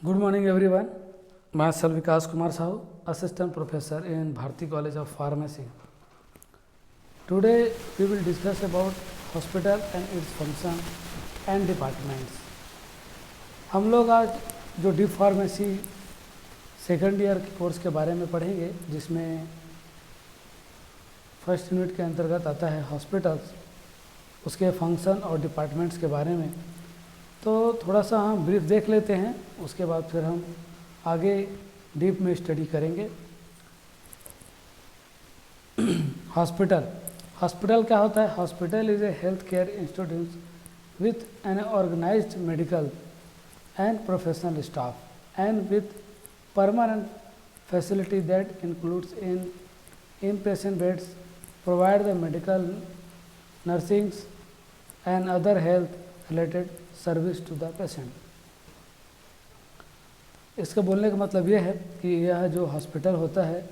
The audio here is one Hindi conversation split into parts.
Good morning everyone. Myself Vikas Kumar Sahu, Assistant Professor in Bharati College of Pharmacy. Today we will discuss about hospital and its function and departments. हम लोग आज जो डी फार्मेसी सेकेंड ईयर के कोर्स के बारे में पढ़ेंगे, जिसमें फर्स्ट यूनिट के अंतर्गत आता है हॉस्पिटल्स, उसके फंक्शन और डिपार्टमेंट्स के बारे में। तो थोड़ा सा हम ब्रीफ देख लेते हैं, उसके बाद फिर हम आगे डीप में स्टडी करेंगे। हॉस्पिटल क्या होता है? Hospital is a health care institute with an organized medical and professional staff and with permanent facility that includes inpatient beds, provide the medical, nursing and other health related service to the patient. इसका बोलने का मतलब यह है कि यह जो हॉस्पिटल होता है,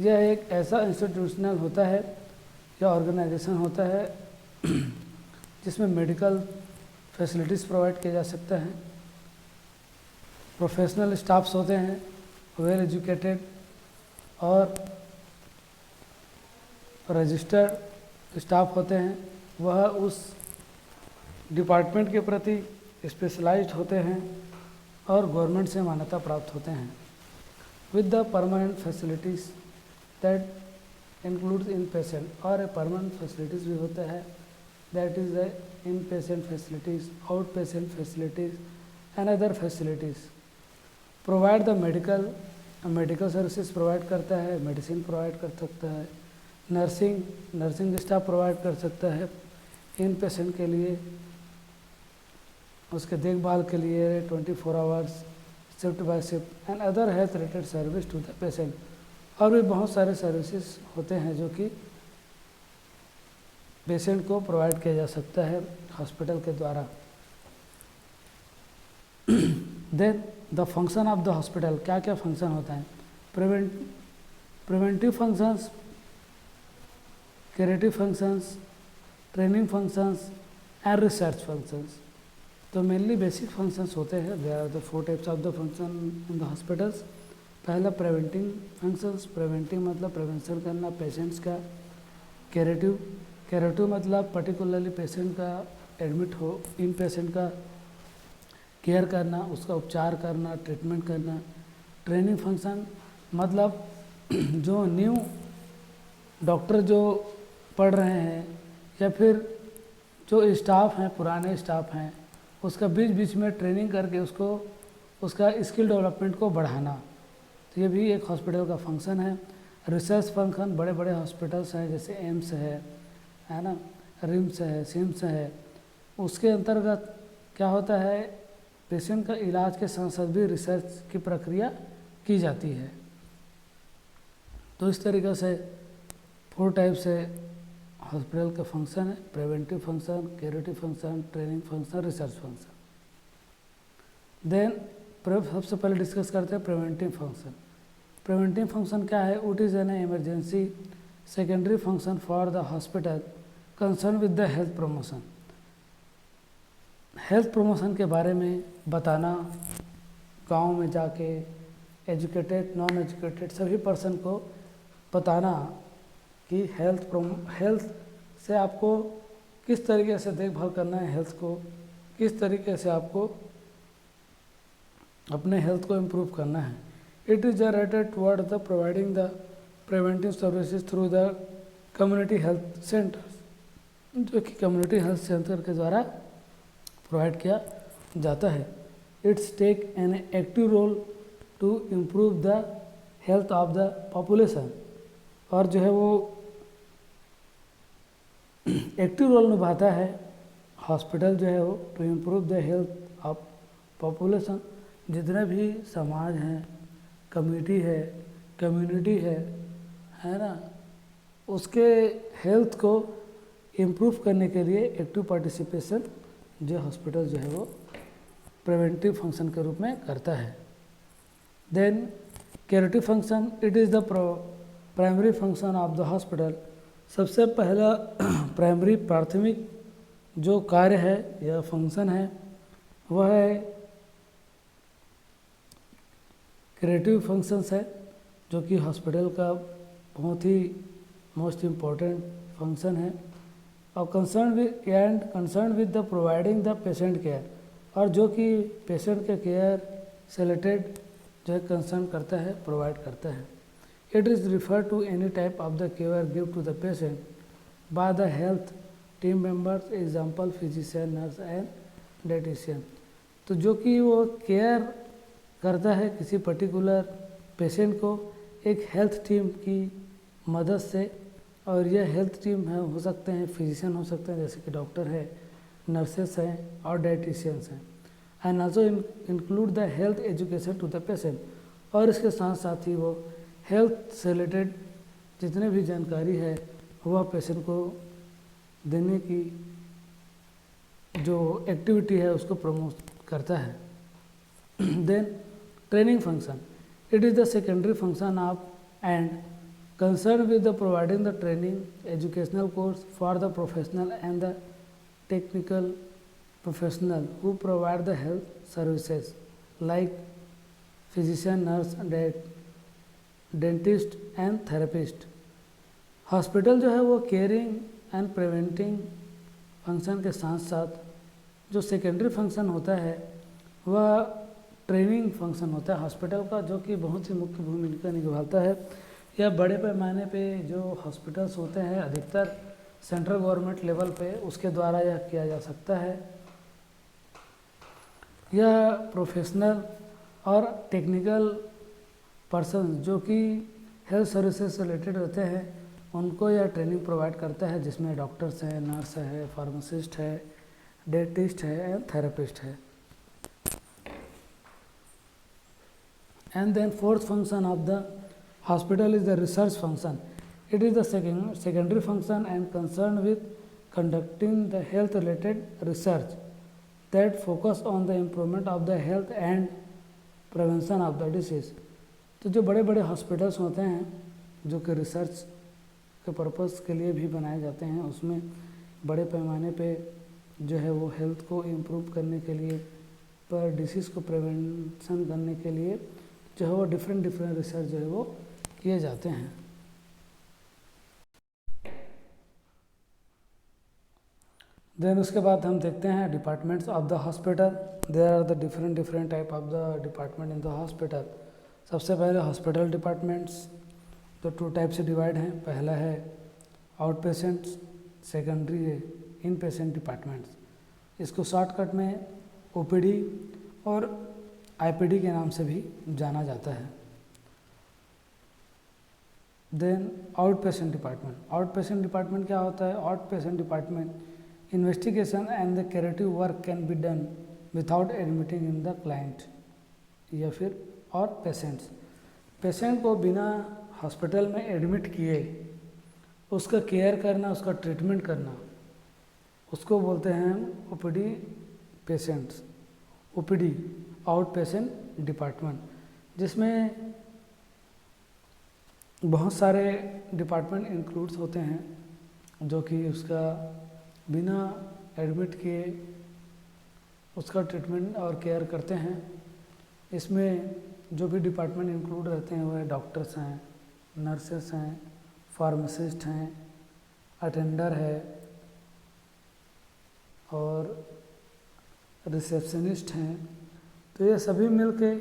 यह एक ऐसा इंस्टीट्यूशनल होता है या ऑर्गेनाइजेशन होता है जिसमें मेडिकल फैसिलिटीज़ प्रोवाइड किया जा सकता है, प्रोफेशनल स्टाफ्स होते हैं, वेल एजुकेटेड और रजिस्टर्ड स्टाफ होते हैं, वह उस डिपार्टमेंट के प्रति स्पेशलाइज्ड होते हैं और गवर्नमेंट से मान्यता प्राप्त होते हैं। With the permanent facilities that includes in patient, और ए परमानेंट फैसिलिटीज़ भी होता है, that is the in patient facilities, out patient facilities and other facilities. Provide the medical services provide करता है, मेडिसिन प्रोवाइड कर सकता है, नर्सिंग स्टाफ प्रोवाइड कर सकता है इन पेशेंट के लिए, उसके देखभाल के लिए 24 hours shift by shift and other health related service to the patient. और भी बहुत सारे सर्विसेज होते हैं जो कि पेशेंट को प्रोवाइड किया जा सकता है हॉस्पिटल के द्वारा। Then the function of the hospital, क्या क्या फंक्शन होता है? Preventive functions, curative functions, training functions and research functions. तो मेनली बेसिक फंक्शंस होते हैं। There are the 4 types of the function in the hospitals. पहला प्रिवेंटिंग फंक्शंस, प्रिवेंटिंग मतलब प्रिवेंशन करना पेशेंट्स का। क्यूरेटिव मतलब पर्टिकुलरली पेशेंट का एडमिट हो, इन पेशेंट का केयर करना, उसका उपचार करना, ट्रीटमेंट करना। ट्रेनिंग फंक्शन मतलब जो न्यू डॉक्टर जो पढ़ रहे हैं या फिर जो स्टाफ हैं, पुराने स्टाफ हैं, उसका बीच बीच में ट्रेनिंग करके उसको उसका स्किल डेवलपमेंट को बढ़ाना। तो ये भी एक हॉस्पिटल का फंक्शन है। रिसर्च फंक्शन, बड़े बड़े हॉस्पिटल्स हैं जैसे एम्स है ना, रिम्स है, सिम्स है, उसके अंतर्गत क्या होता है, पेशेंट का इलाज के साथ साथ भी रिसर्च की प्रक्रिया की जाती है। तो इस तरीक़े से 4 टाइप से हॉस्पिटल का फंक्शन है: preventive function, curative function, training function, research function. Then सबसे पहले डिस्कस करते हैं प्रिवेंटिव फंक्शन। प्रिवेंटिव फंक्शन क्या है? It is an emergency secondary function for the hospital concern with the health promotion. Health promotion के बारे में बताना, गांव में जाके एजुकेटेड नॉन एजुकेटेड सभी पर्सन को बताना कि हेल्थ से आपको किस तरीके से देखभाल करना है, हेल्थ को किस तरीके से आपको अपने हेल्थ को इम्प्रूव करना है। It is directed toward the providing the preventive services through the community health centres, जो कि कम्युनिटी हेल्थ सेंटर के द्वारा प्रोवाइड किया जाता है। It's take an active role to improve the health of the population, और जो है वो एक्टिव रोल निभाता है हॉस्पिटल जो है वो to improve the health of population. जितने भी समाज हैं, कम्युनिटी है ना, उसके हेल्थ को इम्प्रूव करने के लिए एक्टिव पार्टिसिपेशन जो हॉस्पिटल जो है वो प्रिवेंटिव फंक्शन के रूप में करता है। Then curative function, it is the primary function of the hospital. सबसे पहला प्राथमिक जो कार्य है या फंक्शन है वह है क्रिएटिव फंक्शंस है जो कि हॉस्पिटल का बहुत ही मोस्ट इम्पोर्टेंट फंक्शन है। और concern with the providing the patient care, और जो कि पेशेंट के केयर से रिलेटेड जो है कंसर्न करता है, प्रोवाइड करता है। It is refer to any type of the care give to the patient by the health team members, example physician, nurse and dietitian. तो जो कि वो केयर करता है किसी पर्टिकुलर पेशेंट को एक हेल्थ टीम की मदद से, और यह हेल्थ टीम है, हो सकते हैं फिजिशियन हो सकते हैं जैसे कि डॉक्टर है, नर्सेस हैं और डाइटिशियंस हैं। And also include the health education to the patient, और इसके साथ साथ ही वो हेल्थ से रिलेटेड जितने भी जानकारी है वह पेशेंट को देने की जो एक्टिविटी है उसको प्रमोट करता है। Then training function, it is the secondary function of and concerned with the providing the training educational course for the professional and the technical professional who provide the health services like physician, nurse, dentist and therapist। Hospital जो है वो केयरिंग एंड प्रिवेंटिंग फंक्शन के साथ साथ जो सेकेंडरी फंक्शन होता है वह ट्रेनिंग फंक्शन होता है हॉस्पिटल का, जो कि बहुत ही मुख्य भूमिका निभाता है। या बड़े पैमाने पे जो हॉस्पिटल्स होते हैं अधिकतर सेंट्रल गवर्नमेंट लेवल पे, उसके द्वारा यह किया जा सकता है। यह प्रोफेशनल और टेक्निकल पर्सन जो कि हेल्थ सर्विसेज से रिलेटेड रहते हैं उनको यह ट्रेनिंग प्रोवाइड करता है, जिसमें डॉक्टर्स हैं, नर्स है, फार्मासिस्ट है, डेंटिस्ट है एंड थेरेपिस्ट है। And then fourth function of the hospital is the research function. It is the secondary function and concerned with conducting the health related research that focus on the improvement of the health and prevention of the disease। तो जो बड़े बड़े हॉस्पिटल्स होते हैं जो कि रिसर्च के पर्पस के लिए भी बनाए जाते हैं, उसमें बड़े पैमाने पे जो है वो हेल्थ को इम्प्रूव करने के लिए, पर डिसीज़ को प्रिवेंशन करने के लिए जो है वो डिफरेंट रिसर्च जो है वो किए जाते हैं। देन उसके बाद हम देखते हैं departments of the hospital. There are the different type of the department in the hospital. सबसे पहले हॉस्पिटल डिपार्टमेंट्स तो 2 टाइप से डिवाइड हैं। पहला है आउट पेशेंट्स, सेकेंडरी है इन पेशेंट डिपार्टमेंट्स। इसको शॉर्टकट में ओपीडी और आईपीडी के नाम से भी जाना जाता है। Then outpatient department. Outpatient department क्या होता है? Outpatient department investigation and the curative work can be done without admitting in the client या फिर और पेशेंट्स। पेशेंट को बिना हॉस्पिटल में एडमिट किए उसका केयर करना, उसका ट्रीटमेंट करना, उसको बोलते हैं हम OPD patients, OPD out patient department, जिसमें बहुत सारे डिपार्टमेंट इंक्लूड्स होते हैं जो कि उसका बिना एडमिट किए उसका ट्रीटमेंट और केयर करते हैं। इसमें जो भी डिपार्टमेंट इंक्लूड रहते हैं वह डॉक्टर्स हैं, नर्सेस हैं, फार्मासिस्ट हैं, अटेंडर है और रिसेप्शनिस्ट हैं। तो ये सभी मिलके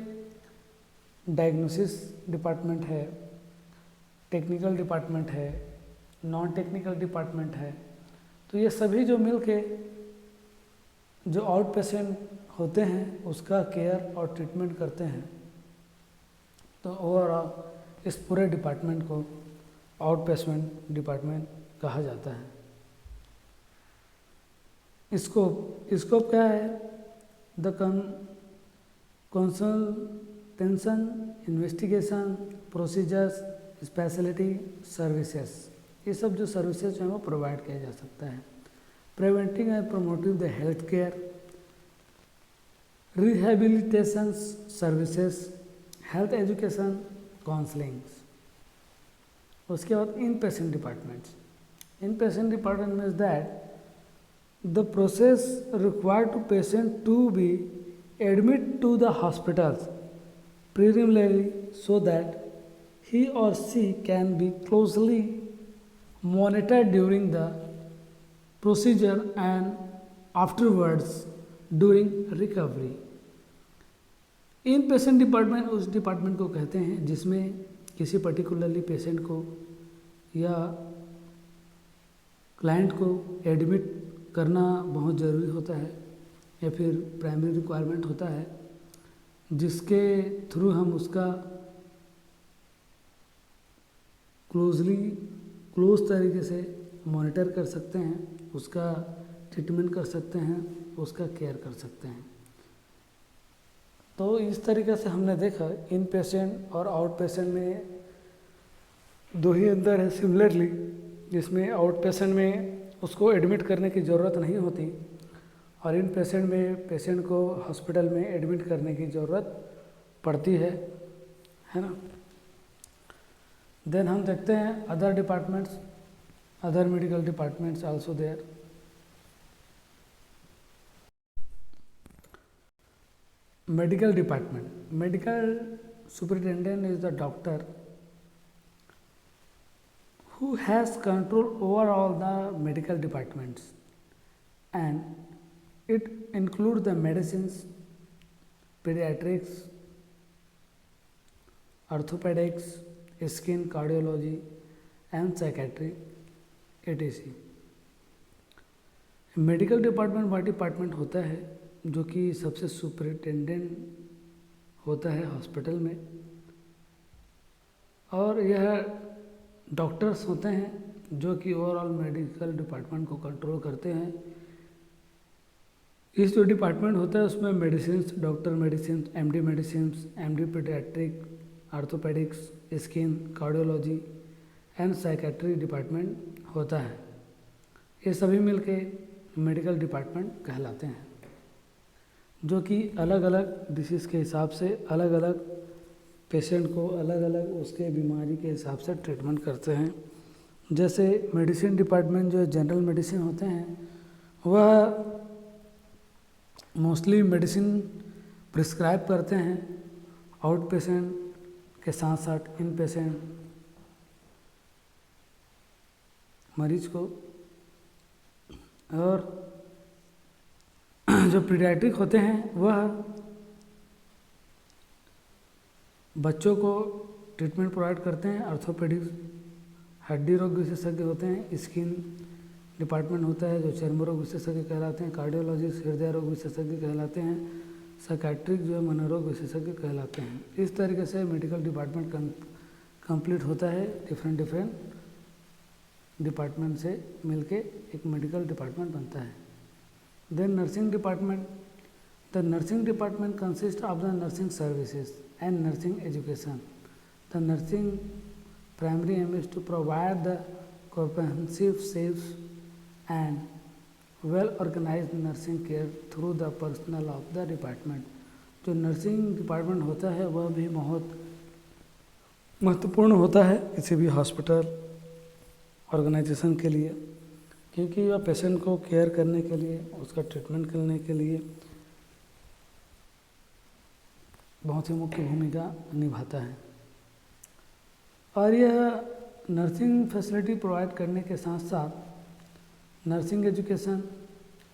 डायग्नोसिस डिपार्टमेंट है, टेक्निकल डिपार्टमेंट है, नॉन टेक्निकल डिपार्टमेंट है। तो ये सभी जो मिलके जो आउट पेशेंट होते हैं उसका केयर और ट्रीटमेंट करते हैं। तो ओवरऑल इस पूरे डिपार्टमेंट को आउट पेशेंट डिपार्टमेंट कहा जाता है। स्कोप क्या है? The consultation, investigation, procedures, speciality, services, ये सब जो सर्विसेज हैं वो प्रोवाइड किया जा सकता है। Preventing and promoting the health care, rehabilitation services, health education, counsellings. उसके बाद in patient departments. In patient department means that the process required to patient to be admit to the hospitals preliminary so that he or she can be closely monitored during the procedure and afterwards during recovery. In patient department उस डिपार्टमेंट को कहते हैं जिसमें किसी पर्टिकुलरली पेशेंट को या क्लाइंट को एडमिट करना बहुत ज़रूरी होता है या फिर प्राइमरी रिक्वायरमेंट होता है, जिसके थ्रू हम उसका क्लोज तरीके से मॉनिटर कर सकते हैं, उसका ट्रीटमेंट कर सकते हैं, उसका केयर कर सकते हैं। तो इस तरीके से हमने देखा इन पेशेंट और आउट पेशेंट में दो ही अंदर है सिमिलरली, जिसमें आउट पेशेंट में उसको एडमिट करने की ज़रूरत नहीं होती और इन पेशेंट में पेशेंट को हॉस्पिटल में एडमिट करने की ज़रूरत पड़ती है ना। देन हम देखते हैं other departments, other medical departments also there. Medical department. Medical superintendent is the doctor who has control over all the medical departments, and it includes the medicines, pediatrics, orthopedics, skin, cardiology and psychiatry etc. Medical department वह डिपार्टमेंट होता है जो कि सबसे सुपरिटेंडेंट होता है हॉस्पिटल में, और यह डॉक्टर्स होते हैं जो कि ओवरऑल मेडिकल डिपार्टमेंट को कंट्रोल करते हैं। इस जो डिपार्टमेंट होता है उसमें medicines, doctor medicines, MD medicines, MD paediatric, orthopaedics, skin, cardiology and psychiatry department होता है। ये सभी मिलके मेडिकल डिपार्टमेंट कहलाते हैं, जो कि अलग अलग डिसीज़ के हिसाब से अलग अलग पेशेंट को अलग अलग उसके बीमारी के हिसाब से ट्रीटमेंट करते हैं। जैसे मेडिसिन डिपार्टमेंट जो जनरल मेडिसिन होते हैं वह मोस्टली मेडिसिन प्रिस्क्राइब करते हैं आउट पेशेंट के साथ साथ इन पेशेंट मरीज को, और जो पीडियाट्रिक होते हैं वह बच्चों को ट्रीटमेंट प्रोवाइड करते हैं। ऑर्थोपेडिक्स हड्डी रोग विशेषज्ञ होते हैं। स्किन डिपार्टमेंट होता है जो चर्म रोग विशेषज्ञ कहलाते हैं। कार्डियोलॉजिस्ट हृदय रोग विशेषज्ञ कहलाते हैं। साइकेट्रिक जो है मनोरोग विशेषज्ञ कहलाते हैं। इस तरीके से मेडिकल डिपार्टमेंट कंप्लीट होता है। डिफरेंट डिपार्टमेंट से मिलके एक मेडिकल डिपार्टमेंट बनता है। Then nursing department, the nursing department consist of the nursing services and nursing education. The nursing primary aim is to provide the comprehensive, safe and well organized nursing care through the personnel of the department. जो नर्सिंग डिपार्टमेंट होता है वह भी बहुत महत्वपूर्ण होता है किसी भी हॉस्पिटल ऑर्गेनाइजेशन के लिए, क्योंकि वह पेशेंट को केयर करने के लिए, उसका ट्रीटमेंट करने के लिए बहुत ही मुख्य भूमिका निभाता है। और यह नर्सिंग फैसिलिटी प्रोवाइड करने के साथ साथ nursing education,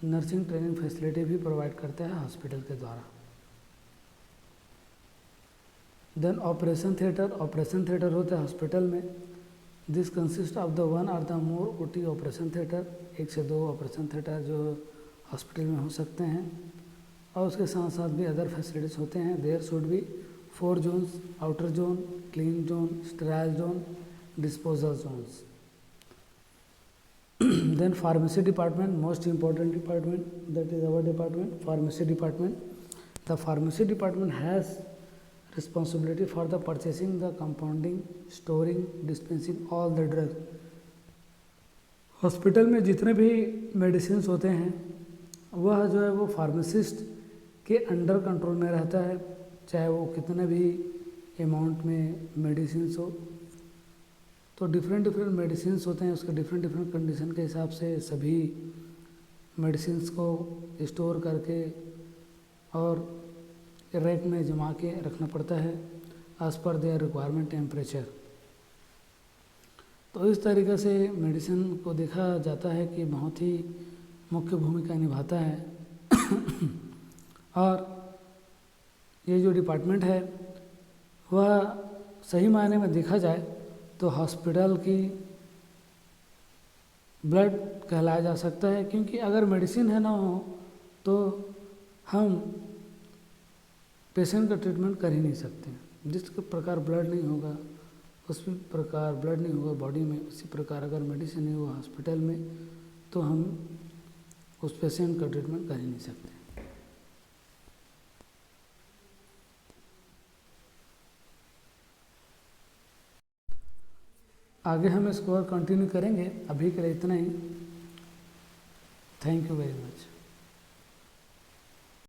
nursing training facility भी प्रोवाइड करता है हॉस्पिटल के द्वारा। देन ऑपरेशन थिएटर होता है हॉस्पिटल में। This consist of the one or the more OT operation theatre, 1 से 2 ऑपरेशन थिएटर जो हॉस्पिटल में हो सकते हैं। और उसके साथ साथ भी अदर फैसिलिटीज़ होते हैं। There should be 4 zones, outer zone, clean zone, sterile zone, disposal zones. Then pharmacy department, most important department, that is our department, pharmacy department. The pharmacy department has responsibility for the purchasing, the compounding, storing, dispensing all the drug. Hospital में जितने भी मेडिसिन होते हैं वह जो है वो फार्मासिस्ट के अंडर कंट्रोल में रहता है, चाहे वो कितने भी अमाउंट में मेडिसिन हो। तो डिफरेंट मेडिसिन होते हैं, उसके डिफरेंट कंडीशन के हिसाब से सभी मेडिसिन को स्टोर करके और रैक में जमा के रखना पड़ता है as per their requirement temperature. तो इस तरीक़े से मेडिसिन को देखा जाता है कि बहुत ही मुख्य भूमिका निभाता है। और ये जो डिपार्टमेंट है वह सही मायने में देखा जाए तो हॉस्पिटल की ब्लड कहलाया जा सकता है, क्योंकि अगर मेडिसिन है ना हो तो हम पेशेंट का ट्रीटमेंट कर ही नहीं सकते। जिस प्रकार ब्लड नहीं होगा उसी प्रकार ब्लड नहीं होगा बॉडी में, उसी प्रकार अगर मेडिसिन नहीं हुआ हॉस्पिटल में तो हम उस पेशेंट का ट्रीटमेंट कर ही नहीं सकते। आगे हम इसको और कंटिन्यू करेंगे, अभी के लिए इतना ही। Thank you very much.